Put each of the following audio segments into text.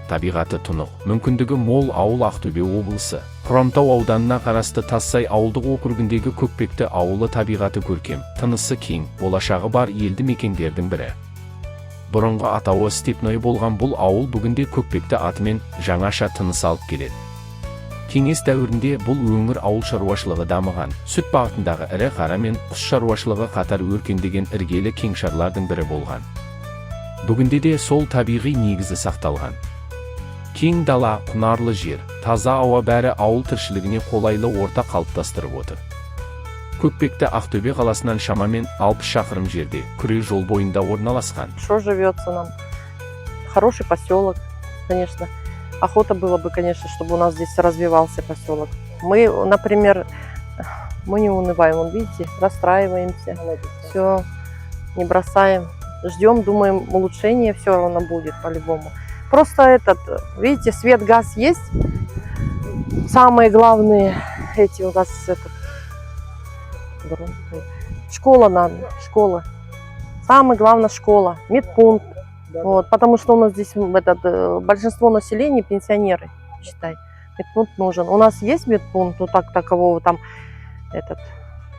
табиғаты тұнық, мүмкіндігі мол ауыл Ақтөбе облысы. Хромтау ауданына қарасты Тассай ауылдық округіндегі Көкпекті ауылы табиғаты көркем, тынысы кең, болашағы бар елді мекендердің бірі. Бұрынғы атауы Степной болған бұл ауыл бүгінде Көкпекті атымен жаңаша тыныс алып келеді. Кеңес дәуірінде бұл өңір ауыл шаруашылығы дамыған, сүт бағытындағы ірі қара мен құс шаруашылығы қатар өркендеген іргелі кеңшарлардың бірі болған. Бүгінде де сол табиғи негізі сақталған. Кең дала, құнарлы жер, таза ауа бәрі ауыл тіршілігіне қолайлы орта қалыптастырып отыр. Көкпекті Ақтөбе қаласынан шамамен 60 шақырым жерде, күре жол бойында орналасқан. Что живется нам? Хороший поселок, конечно. Охота было бы, конечно, чтобы у нас здесь развивался поселок. Мы, например, мы не унываем, видите, расстраиваемся, все, не бросаем, ждем, думаем, улучшение все равно будет по-любому. Просто видите, свет, газ есть. Самые главные эти у нас школа школа. Самое главное школа, медпункт. Вот, потому что у нас здесь большинство населения пенсионеры, считай. Медпункт нужен. У нас есть медпункт, но такового там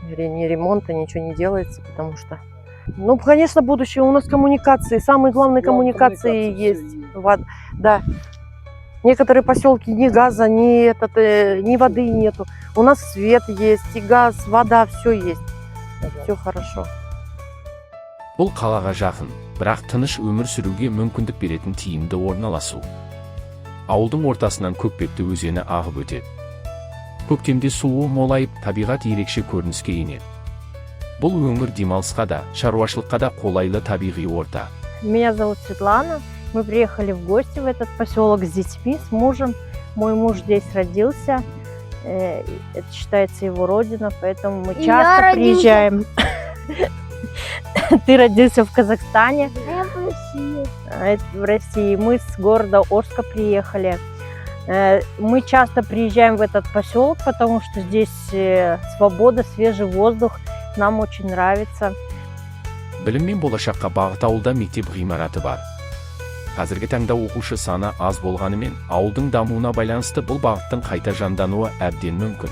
не ремонта, ничего не делается, потому что. Ну, конечно, будущее. У нас коммуникации, самые главные коммуникации есть. Да. Некоторые поселки ни газа, ни воды нету. У нас свет есть, и газ, вода, все есть. Все хорошо. Бұл қалаға жақын, бірақ тыныш өмір сүруге мүмкіндік беретін тиімді орналасу. Ауылдың ортасынан Көкпекті өзені ағып өтеді. Көктемде суы молайып, табиғат ерекше көрініске енеді. Бұл өңір демалысқа да, шаруашылыққа да қолайлы табиғи орта. Меня зовут Светлана. Мы приехали в гости в этот поселок с детьми, с мужем. Мой муж здесь родился. Это считается его родина, поэтому мы часто приезжаем. Ты родился в Казахстане. Я в России. Это в России. Мы с города Орска приехали. Мы часто приезжаем в этот поселок, потому что здесь свобода, свежий воздух. Нам очень нравится. Білім мен болашаққа бағыт ауылда мектеп ғимараты бар. Қазіргі таңда оқушы саны аз болғанымен, ауылдың дамуына байланысты бұл бағыттың қайта жандануы әбден мүмкін.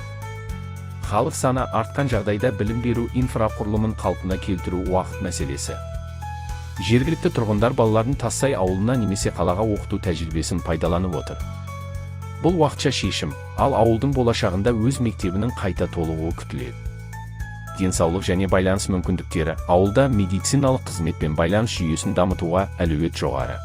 Халық саны артқан жағдайда білім беру инфрақұрылымын қалпына келтіру уақыт мәселесі. Жергілікті тұрғындар балаларын Тассай ауылына немесе қалаға оқыту тәжірибесін пайдаланып отыр. Бұл уақытша шешім, ал ауылдың болашағында өз мектебінің қайта толығуы күтіледі. Денсаулық және байланыс мүмкіндіктері, ауылда медициналық қызмет пен байланыс жүйесін дамытуға әлеует жоғары.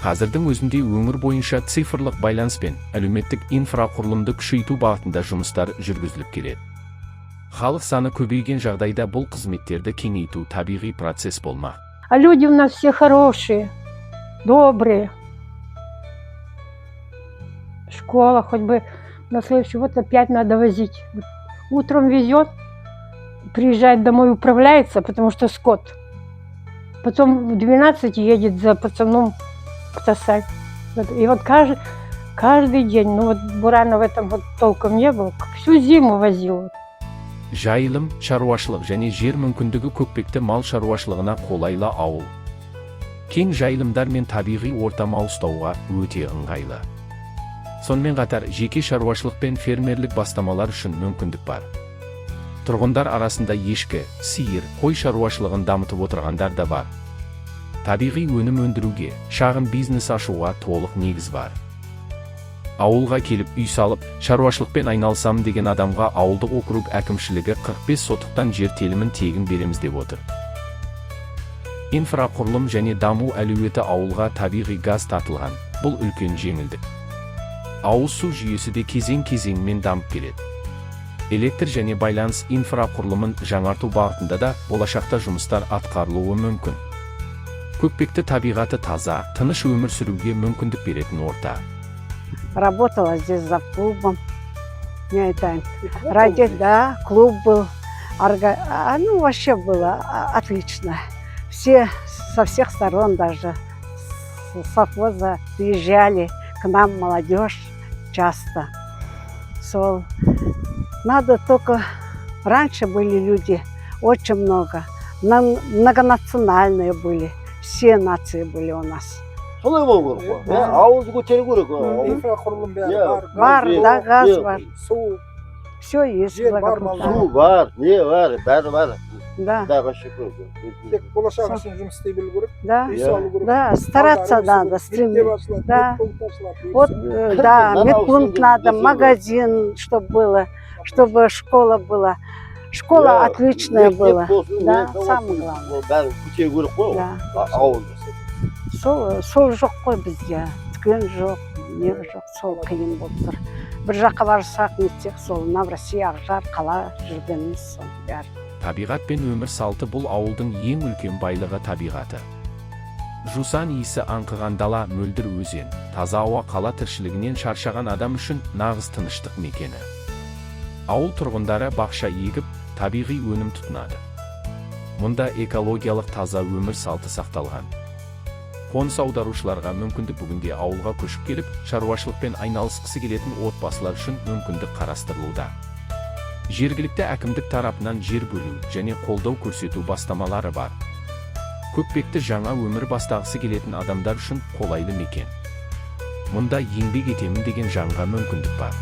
Қазірдің өзінде өңір бойынша цифрлық байланыс пен әлеуметтік инфрақұрылымды күшейту бағытында жұмыстар жүргізіліп келеді. Халық саны көбейген жағдайда бұл қызметтерді кеңейту табиғи процесс болмақ. А люди у нас все хорошие, добрые. Школа хоть бы на следующий год опять надо возить. Утром везет, приезжает домой, управляется, потому что скот. Потом в 12 едет за пацаном в Тассай. И вот каждый день, ну вот бурана в этом вот толком не было, всю зиму возил. Жайылым, шаруашылық және жер мүмкіндігі Көкпекті мал шаруашылығына қолайлы ауыл. Кең жайылымдар мен табиғи орта мал ұстауға өте ыңғайлы. Сонымен қатар жеке шаруашылық пен фермерлік бастамалар үшін мүмкіндік бар. Тұрғындар арасында ешкі, сиыр, қой шаруашылығын дамытып отырғандар да бар. Табиғи өнім өндіруге, шағын бизнес ашуға толық негіз бар. Ауылға келіп үй салып, шаруашылықпен айналысамын деген адамға ауылдық округ әкімшілігі 45 сотықтан жер телімін тегін береміз деп отыр. Инфрақұрылым және даму әлеуеті ауылға табиғи газ тартылған, бұл үлкен жеңілдік. Ауыз су жүйесі де кезең-кезеңмен дамып келеді. Электр және байланыс инфрақұрылымын жаңарту бағытында да болашақта жұмыстар атқарылуы мүмкін. Көкпекті табиғаты таза, тыныш өмір сүруге мүмкіндік беретін орта. Работала здесь за клубом. Клуб был. Ну, вообще было отлично. Все, со всех сторон даже, с совхоза приезжали к нам молодежь часто. Надо только... Раньше были люди очень много. Многонациональные были. Все нации были у нас. солай болу керек қой. Ауылды көтеру керек қой. Инфрақұрылым бәрі Иә. бар. Бар, да, газ Иә. бар. Су, Все есть. жер бар, благополучно. Су бар, не бар, бәрі бар. Да, Құдайға шүкір. тек болашақ үшін жұмыс істей білу керек. да, Үй Иә. салу керек. да, стараться Балдар надо, өсіру керек, стремиться. мектеп ашылады, Да. медпункт ашылады. Вот, да, Надо медпункт усилить надо, здесь магазин, чтобы было, чтобы школа была. Школа отличная была. Да, самое главное. Бәрін көтеру керек қой. Да. Ауылды. Сол жоқ қой бізде. Дүкен жоқ, не жоқ, сол қиын болып тұр. Бір жаққа барсақ, не етсек, сол Новороссия, Ақжар, қала жүргеніміз сол бәрі. Табиғат пен өмір салты бұл ауылдың ең үлкен байлығы табиғаты. Жусан иісі аңқыған дала, мөлдір өзен, таза ауа қала тіршілігінен шаршаған адам үшін нағыз тыныштық мекені. Ауыл тұрғындары бақша егіп, табиғи өнім тұтынады. Мұнда экологиялық таза өмір салты сақталған. Қоныс аударушыларға мүмкіндік бүгінде ауылға көшіп келіп, шаруашылықпен айналысқысы келетін отбасылар үшін мүмкіндік қарастырылуда. Жергілікті әкімдік тарапынан жер бөлу және қолдау көрсету бастамалары бар. Көкпекті жаңа өмір бастағысы келетін адамдар үшін қолайлы мекен. Мұнда еңбек етемін деген жанға мүмкіндік бар.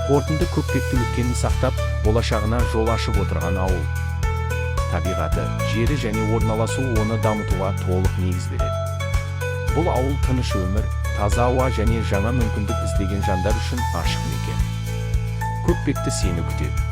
Қорытынды көкпекті өткенін сақтап, болашағына жол ашып отырған ауыл. Табиғаты, жері және орналасу оны дамытуға толық негіз береді. Бұл ауыл тыныш өмір, таза ауа және жаңа мүмкіндік іздеген жандар үшін ашық мекен. Көкпекті сені күтеді.